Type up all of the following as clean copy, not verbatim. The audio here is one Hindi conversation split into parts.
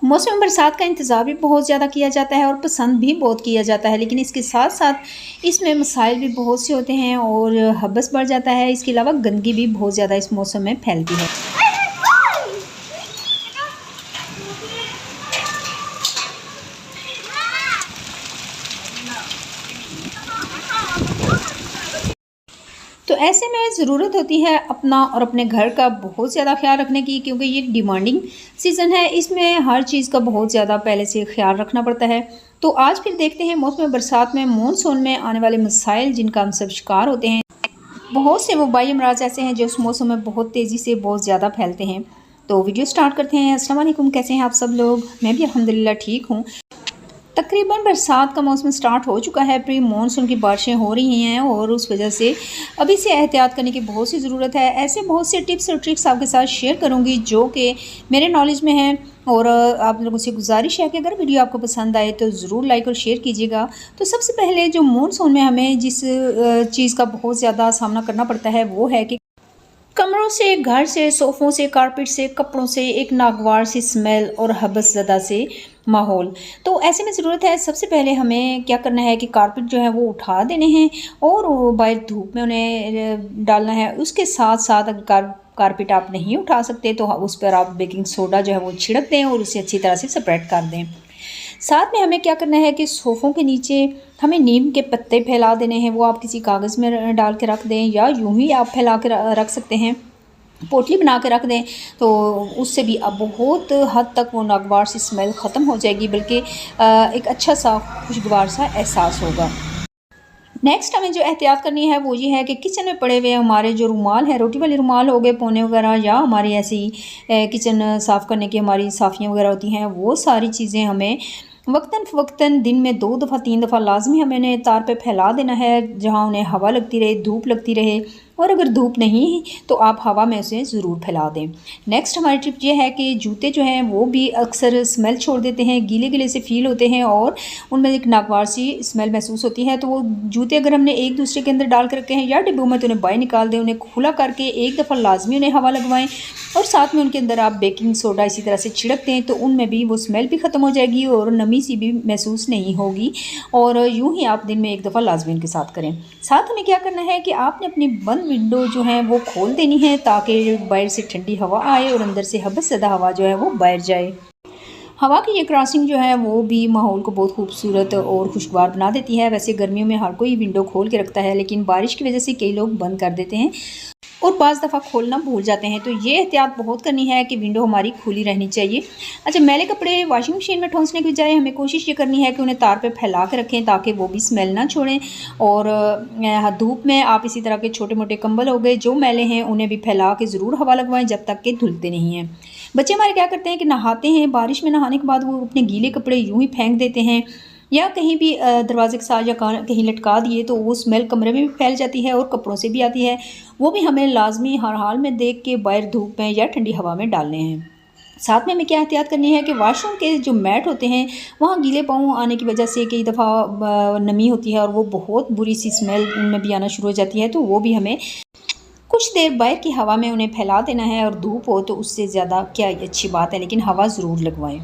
मौसम बरसात का इंतज़ार भी बहुत ज़्यादा किया जाता है और पसंद भी बहुत किया जाता है, लेकिन इसके साथ साथ इसमें मसाइल भी बहुत से होते हैं और हबस बढ़ जाता है। इसके अलावा गंदगी भी बहुत ज़्यादा इस मौसम में फैलती है। तो ऐसे में ज़रूरत होती है अपना और अपने घर का बहुत ज़्यादा ख्याल रखने की, क्योंकि ये डिमांडिंग सीज़न है। इसमें हर चीज़ का बहुत ज़्यादा पहले से ख्याल रखना पड़ता है। तो आज फिर देखते हैं मौसम बरसात में मानसून में आने वाले मसाइल जिनका हम सब शिकार होते हैं। बहुत से वबाई अमराज ऐसे हैं जो उस मौसम में बहुत तेज़ी से बहुत ज़्यादा फैलते हैं। तो वीडियो स्टार्ट करते हैं। अस्सलाम वालेकुम, कैसे हैं आप सब लोग? मैं भी अल्हम्दुलिल्लाह ठीक हूँ। तकरीबन बरसात का मौसम स्टार्ट हो चुका है, प्री मानसून की बारिशें हो रही हैं और उस वजह से अभी से एहतियात करने की बहुत सी ज़रूरत है। ऐसे बहुत से टिप्स और ट्रिक्स आपके साथ शेयर करूंगी जो कि मेरे नॉलेज में हैं। और आप लोगों से गुजारिश है कि अगर वीडियो आपको पसंद आए तो ज़रूर लाइक और शेयर कीजिएगा। तो सबसे पहले जो मानसून में हमें जिस चीज़ का बहुत ज़्यादा सामना करना पड़ता है वो है कि कमरों से, घर से, सोफ़ों से, कारपेट से, कपड़ों से एक नागवार सी स्मेल और हबस ज़दा से माहौल। तो ऐसे में ज़रूरत है सबसे पहले हमें क्या करना है कि कारपेट जो है वो उठा देने हैं और वो बाहर धूप में उन्हें डालना है। उसके साथ साथ अगर कारपेट आप नहीं उठा सकते तो उस पर आप बेकिंग सोडा जो है वो छिड़क दें और उसे अच्छी तरह से स्प्रेड कर दें। साथ में हमें क्या करना है कि सोफ़ों के नीचे हमें नीम के पत्ते फैला देने हैं। वो आप किसी कागज़ में डाल के रख दें या यूं ही आप फैला के रख सकते हैं, पोटली बना के रख दें। तो उससे भी अब बहुत हद तक वो नागवार सी स्मेल ख़त्म हो जाएगी, बल्कि एक अच्छा सा खुशगवार सा एहसास होगा। नेक्स्ट हमें जो एहतियात करनी है वो ये है कि किचन में पड़े हुए हमारे जो रुमाल हैं, रोटी वाले रुमाल हो गए, पौने वगैरह, या हमारी ऐसी किचन साफ़ करने की हमारी साफ़ियाँ वगैरह होती हैं, वो सारी चीज़ें हमें वक्तन फ़वक्तन दिन में 2 दफ़ा 3 दफ़ा लाजमी हमें उन्हें तार पे फैला देना है, जहाँ उन्हें हवा लगती रहे, धूप लगती रहे। और अगर धूप नहीं तो आप हवा में उसे ज़रूर फैला दें। नेक्स्ट हमारी टिप ये है कि जूते जो हैं वो भी अक्सर स्मेल छोड़ देते हैं, गीले गीले से फ़ील होते हैं और उनमें एक नागवार सी स्मेल महसूस होती है। तो वो जूते अगर हमने एक दूसरे के अंदर डाल के रखे हैं या डिब्बों में, तो उन्हें बाहर निकाल दें, उन्हें खुला करके एक दफ़ा लाजमी उन्हें हवा लगवाएं और साथ में उनके अंदर आप बेकिंग सोडा इसी तरह से छिड़क दें, तो उनमें भी वो स्मेल भी ख़त्म हो जाएगी और नमी सी भी महसूस नहीं होगी। और यूं ही आप दिन में एक दफ़ा लाजमी उनके साथ करें। साथ हमें क्या करना है कि आपने अपनी बंद विंडो जो है वो खोल देनी है ताकि बाहर से ठंडी हवा आए और अंदर से हबस ज़दा हवा जो है वो बाहर जाए। हवा की ये क्रॉसिंग जो है वो भी माहौल को बहुत खूबसूरत और खुशगवार बना देती है। वैसे गर्मियों में हर कोई विंडो खोल के रखता है, लेकिन बारिश की वजह से कई लोग बंद कर देते हैं और बाज़ दफ़ा खोलना भूल जाते हैं। तो ये एहतियात बहुत करनी है कि विंडो हमारी खुली रहनी चाहिए। अच्छा, मैले कपड़े वॉशिंग मशीन में ठूंसने की बजाय हमें कोशिश ये करनी है कि उन्हें तार पे फैला के रखें ताकि वो भी स्मेल ना छोड़ें। और धूप में आप इसी तरह के छोटे मोटे कंबल हो गए जो मैले हैं उन्हें भी फैला के ज़रूर हवा लगवाएं जब तक कि धुलते नहीं हैं। बच्चे हमारे क्या करते हैं कि नहाते हैं, बारिश में नहाने के बाद वो अपने गीले कपड़े यूं ही फेंक देते हैं या कहीं भी दरवाजे के साथ या कहीं लटका दिए, तो वो स्मेल कमरे में भी फैल जाती है और कपड़ों से भी आती है। वो भी हमें लाजमी हर हाल में देख के बाहर धूप में या ठंडी हवा में डालने हैं। साथ में हमें क्या एहतियात करनी है कि वॉशरूम के जो मैट होते हैं वहाँ गीले पाँव आने की वजह से कई दफ़ा नमी होती है और वो बहुत बुरी सी स्मेल उनमें भी आना शुरू हो जाती है। तो वो भी हमें कुछ देर बाहर की हवा में उन्हें फैला देना है। और धूप हो तो उससे ज़्यादा क्या अच्छी बात है, लेकिन हवा ज़रूर लगवाएं।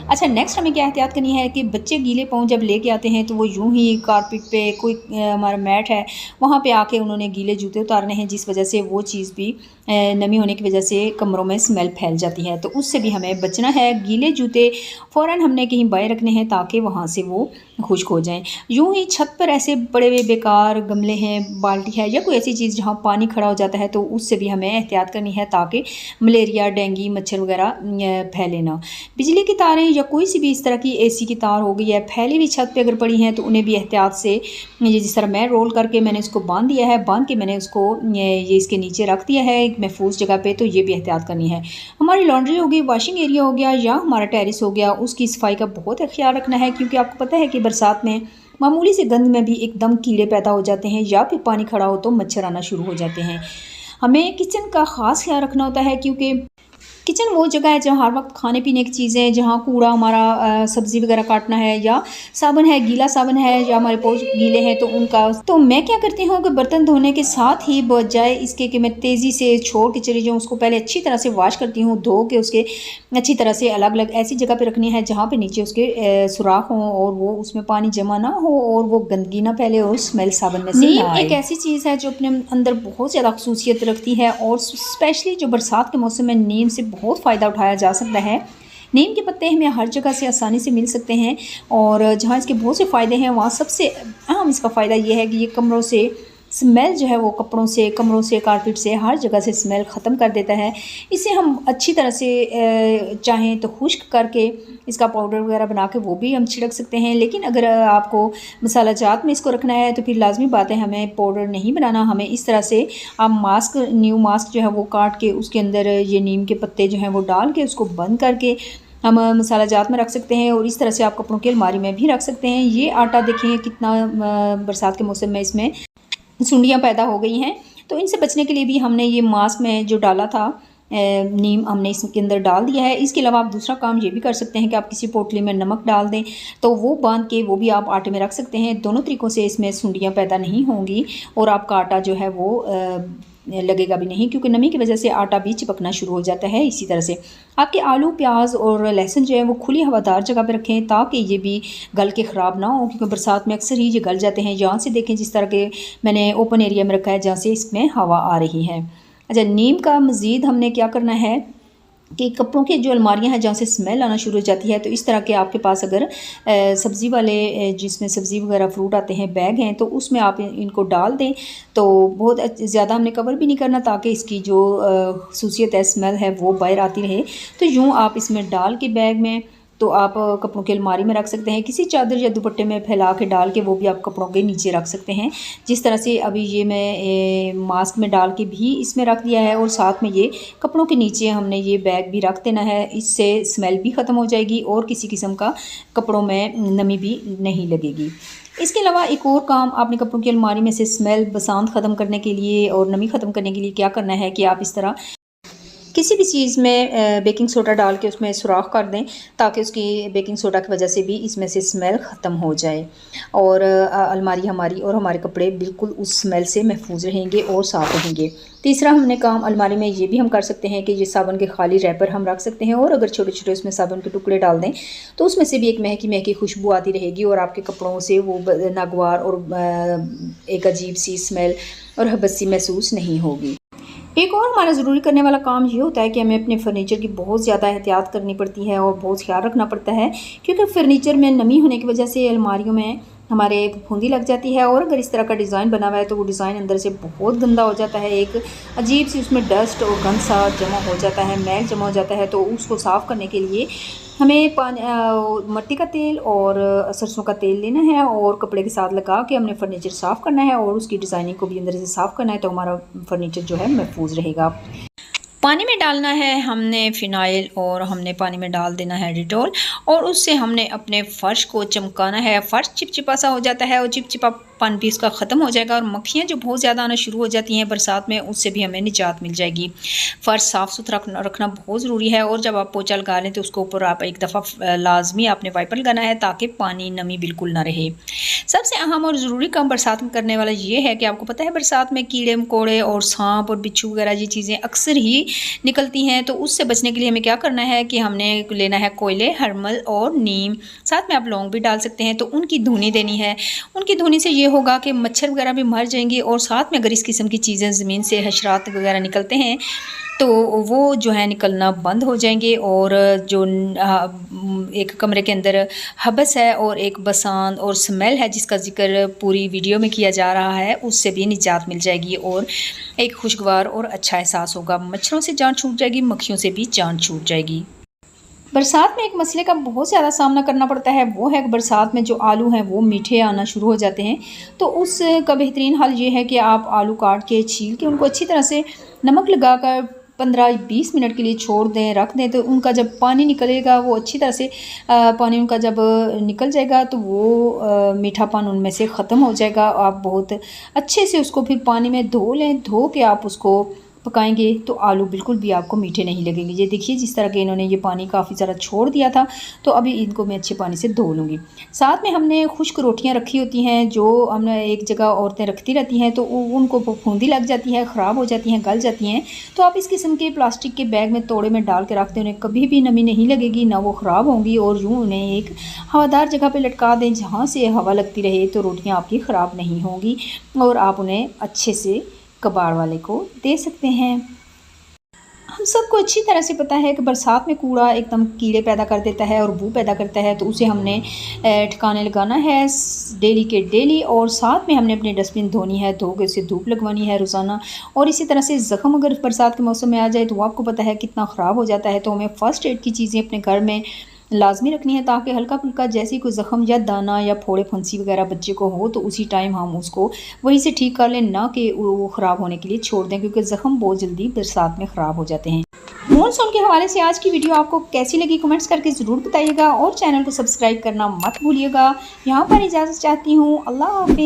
अच्छा, नेक्स्ट हमें क्या एहतियात करनी है कि बच्चे गीले पाँव जब लेके आते हैं तो वो यूं ही कारपेट पे कोई हमारा मैट है वहाँ पे आके उन्होंने गीले जूते उतारने हैं, जिस वजह से वो चीज़ भी नमी होने की वजह से कमरों में स्मेल फैल जाती है। तो उससे भी हमें बचना है। गीले जूते फ़ौरन हमने कहीं बाहर रखने हैं ताकि वहाँ से वो खुश्क हो जाएं। यूं ही छत पर ऐसे बड़े हुए बेकार गमले हैं, बाल्टी है या कोई ऐसी चीज़ जहाँ पानी खड़ा हो जाता है, तो उससे भी हमें एहतियात करनी है ताकि मलेरिया, डेंगू, मच्छर वगैरह फैले ना। बिजली की तारें या कोई सी भी इस तरह की एसी की तार हो गई है फैली हुई छत पे अगर पड़ी हैं तो उन्हें भी एहतियात से, ये जिस तरह मैं रोल करके मैंने इसको बांध दिया है, बांध के मैंने उसको ये इसके नीचे रख दिया है एक महफूज जगह पे, तो ये भी एहतियात करनी है। हमारी लॉन्ड्री हो गई, वॉशिंग एरिया हो गया या हमारा टेरिस हो गया, उसकी सफाई का बहुत ख्याल रखना है, क्योंकि आपको पता है कि बरसात में मामूली से गंद में भी एकदम कीड़े पैदा हो जाते हैं या फिर पानी खड़ा हो तो मच्छर आना शुरू हो जाते हैं। हमें किचन का ख़ास ख्याल रखना होता है, क्योंकि किचन वो जगह है जहाँ हर वक्त खाने पीने की चीज़ें, जहाँ कूड़ा हमारा सब्ज़ी वगैरह काटना है, या साबुन है, गीला साबुन है, या हमारे पोंछ गीले हैं तो उनका, तो मैं क्या करती हूँ कि बर्तन धोने के साथ ही बजाय इसके कि मैं तेज़ी से छोड़ के चली जाऊँ, उसको पहले अच्छी तरह से वॉश करती हूँ, धो के उसके अच्छी तरह से अलग अलग ऐसी जगह पे रखनी है जहाँ पे नीचे उसके सुराख हों और वो उसमें पानी जमा ना हो और वो गंदगी ना फैले और स्मेल साबुन में से ना आए। एक ऐसी चीज़ है जो अपने अंदर बहुत ज़्यादा खसूसियत रखती है और स्पेशली जो बरसात के मौसम में नीम से बहुत फ़ायदा उठाया जा सकता है। नीम के पत्ते हमें हर जगह से आसानी से मिल सकते हैं और जहाँ इसके बहुत से फ़ायदे हैं वहाँ सबसे अहम इसका फ़ायदा ये है कि ये कमरों से स्मेल जो है वो कमरों से कारपेट से हर जगह से स्मेल ख़त्म कर देता है। इसे हम अच्छी तरह से चाहें तो खुश्क करके इसका पाउडर वगैरह बना के वो भी हम छिड़क सकते हैं, लेकिन अगर आपको मसाला जात में इसको रखना है तो फिर लाजमी बात है हमें पाउडर नहीं बनाना। हमें इस तरह से आप न्यू मास्क जो है वो काट के उसके अंदर ये नीम के पत्ते जो हैं वो डाल के उसको बंद करके हम मसाला जात में रख सकते हैं और इस तरह से आप कपड़ों की अलमारी में भी रख सकते हैं। ये आटा देखें कितना बरसात के मौसम में इसमें सुंडियाँ पैदा हो गई हैं, तो इनसे बचने के लिए भी हमने ये मास्क में जो डाला था नीम हमने इसके अंदर डाल दिया है। इसके अलावा आप दूसरा काम ये भी कर सकते हैं कि आप किसी पोटली में नमक डाल दें तो वो बांध के वो भी आप आटे में रख सकते हैं। दोनों तरीक़ों से इसमें सुंडियाँ पैदा नहीं होंगी और आपका आटा जो है वो लगेगा भी नहीं, क्योंकि नमी की वजह से आटा भी चिपकना शुरू हो जाता है। इसी तरह से आपके आलू, प्याज और लहसुन जो है वो खुली हवादार जगह पर रखें ताकि ये भी गल के ख़राब ना हो, क्योंकि बरसात में अक्सर ही ये गल जाते हैं। यहाँ से देखें जिस तरह के मैंने ओपन एरिया में रखा है जहाँ से इसमें हवा आ रही है। अच्छा, नीम का मज़ीद हमने क्या करना है कि कपड़ों की जो अलमारियां हैं जहाँ से स्मेल आना शुरू हो जाती है, तो इस तरह के आपके पास अगर सब्ज़ी वाले जिसमें सब्ज़ी वगैरह फ्रूट आते हैं बैग हैं तो उसमें आप इनको डाल दें। तो बहुत ज़्यादा हमने कवर भी नहीं करना ताकि इसकी जो खसूसियत है स्मेल है वो बाहर आती रहे। तो यूँ आप इसमें डाल के बैग में तो आप कपड़ों की अलमारी में रख सकते हैं, किसी चादर या दुपट्टे में फैला के डाल के वो भी आप कपड़ों के नीचे रख सकते हैं। जिस तरह से अभी ये मैं मास्क में डाल के भी इसमें रख दिया है और साथ में ये कपड़ों के नीचे हमने ये बैग भी रख देना है। इससे स्मेल भी ख़त्म हो जाएगी और किसी किस्म का कपड़ों में नमी भी नहीं लगेगी। इसके अलावा एक और काम आपने कपड़ों की अलमारी में से स्मेल बसांत ख़त्म करने के लिए और नमी ख़त्म करने के लिए क्या करना है कि आप इस तरह किसी भी चीज़ में बेकिंग सोडा डाल के उसमें सुराख कर दें ताकि उसकी बेकिंग सोडा की वजह से भी इसमें से स्मेल ख़त्म हो जाए और अलमारी हमारी और हमारे कपड़े बिल्कुल उस स्मेल से महफूज रहेंगे और साफ़ रहेंगे। तीसरा हमने काम अलमारी में ये भी हम कर सकते हैं कि ये साबुन के खाली रैपर हम रख सकते हैं और अगर छोटे छोटे उसमें साबुन के टुकड़े डाल दें तो उसमें से भी एक महकी महकी खुशबू आती रहेगी और आपके कपड़ों से वो नागवार और एक अजीब सी स्मेल और हबस सी महसूस नहीं होगी। एक और हमारा ज़रूरी करने वाला काम ये होता है कि हमें अपने फ़र्नीचर की बहुत ज़्यादा एहतियात करनी पड़ती है और बहुत ख्याल रखना पड़ता है, क्योंकि फ़र्नीचर में नमी होने की वजह से अलमारियों में हमारे फफूंदी लग जाती है और अगर इस तरह का डिज़ाइन बना हुआ है तो वो डिज़ाइन अंदर से बहुत गंदा हो जाता है। एक अजीब सी उसमें डस्ट और गंद सा जमा हो जाता है, मैल जमा हो जाता है। तो उसको साफ़ करने के लिए हमें मट्टी का तेल और सरसों का तेल लेना है और कपड़े के साथ लगा के हमने फ़र्नीचर साफ़ करना है और उसकी डिज़ाइनिंग को भी अंदर से साफ़ करना है, तो हमारा फ़र्नीचर जो है महफूज रहेगा। पानी में डालना है हमने फ़िनाइल और हमने पानी में डाल देना है डिटॉल और उससे हमने अपने फ़र्श को चमकाना है। फ़र्श चिपचिपा सा हो जाता है और चिपचिपापन भी उसका ख़त्म हो जाएगा और मक्खियाँ जो बहुत ज़्यादा आना शुरू हो जाती हैं बरसात में उससे भी हमें निजात मिल जाएगी। फ़र्श साफ़ सुथरा रखना बहुत ज़रूरी है और जब आप पोंछा लगा लें तो उसको ऊपर आप एक दफ़ा लाजमी आपने वाइपर लगाना है ताकि पानी नमी बिल्कुल ना रहे। सबसे अहम और ज़रूरी काम बरसात में करने वाला ये है कि आपको पता है बरसात में कीड़े मकोड़े और सांप और बिच्छू वगैरह ये चीज़ें अक्सर ही निकलती हैं। तो उससे बचने के लिए हमें क्या करना है कि हमने लेना है कोयले, हरमल और नीम, साथ में आप लौंग भी डाल सकते हैं। तो उनकी धुनी देनी है। उनकी धुनी से ये होगा कि मच्छर वगैरह भी मर जाएंगे और साथ में अगर इस किस्म की चीज़ें ज़मीन से हशरात वगैरह निकलते हैं तो वो जो है निकलना बंद हो जाएंगे और जो एक कमरे के अंदर हबस है और एक बसान और स्मेल है जिसका जिक्र पूरी वीडियो में किया जा रहा है उससे भी निजात मिल जाएगी और एक खुशगवार और अच्छा एहसास होगा। मच्छरों से जान छूट जाएगी, मक्खियों से भी जान छूट जाएगी। बरसात में एक मसले का बहुत ज़्यादा सामना करना पड़ता है, वो है कि बरसात में जो आलू हैं वो मीठे आना शुरू हो जाते हैं। तो उसका बेहतरीन हल ये है कि आप आलू काट के छील के उनको अच्छी तरह से नमक लगाकर 15-20 मिनट के लिए छोड़ दें, रख दें। तो उनका जब पानी निकलेगा वो अच्छी तरह से पानी उनका जब निकल जाएगा तो वो मीठापन उनमें से ख़त्म हो जाएगा। आप बहुत अच्छे से उसको फिर पानी में धो लें, धो के आप उसको पकाएंगे तो आलू बिल्कुल भी आपको मीठे नहीं लगेंगे। ये देखिए जिस तरह के इन्होंने ये पानी काफ़ी ज़्यादा छोड़ दिया था, तो अभी इनको मैं अच्छे पानी से धो लूँगी। साथ में हमने खुश्क रोटियाँ रखी होती हैं, जो हमने एक जगह औरतें रखती रहती हैं, तो उनको फूंदी लग जाती है, ख़राब हो जाती हैं, गल जाती हैं। तो आप इस किस्म के प्लास्टिक के बैग में तोड़े में डाल के रख दें, उन्हें कभी भी नमी नहीं लगेगी, ना वो ख़राब होंगी। और यूँ उन्हें एक हवादार जगह पे लटका दें जहाँ से हवा लगती रहे, तो रोटियाँ आपकी ख़राब नहीं होंगी और आप उन्हें अच्छे से कबाड़ वाले को दे सकते हैं। हम सबको अच्छी तरह से पता है कि बरसात में कूड़ा एकदम कीड़े पैदा कर देता है और बू पैदा करता है, तो उसे हमने ठिकाने लगाना है डेली के डेली। और साथ में हमने अपनी डस्टबिन धोनी है, धो के उसे धूप लगवानी है रोज़ाना। और इसी तरह से ज़ख़म अगर बरसात के मौसम में आ जाए तो वो आपको पता है कितना ख़राब हो जाता है, तो हमें फ़र्स्ट एड की चीज़ें अपने घर में लाजमी रखनी है, ताकि हल्का फुल्का जैसे कोई ज़ख़म या दाना या फोड़े फुंसी वगैरह बच्चे को हो तो उसी टाइम हम उसको वहीं से ठीक कर लें, ना कि वो ख़राब होने के लिए छोड़ दें, क्योंकि ज़ख़म बहुत जल्दी बरसात में ख़राब हो जाते हैं। मॉनसून के हवाले से आज की वीडियो आपको कैसी लगी कमेंट्स करके ज़रूर बताइएगा और चैनल को सब्सक्राइब करना मत भूलिएगा। यहाँ पर इजाज़त चाहती हूँ। अल्लाह हाफ़िज़।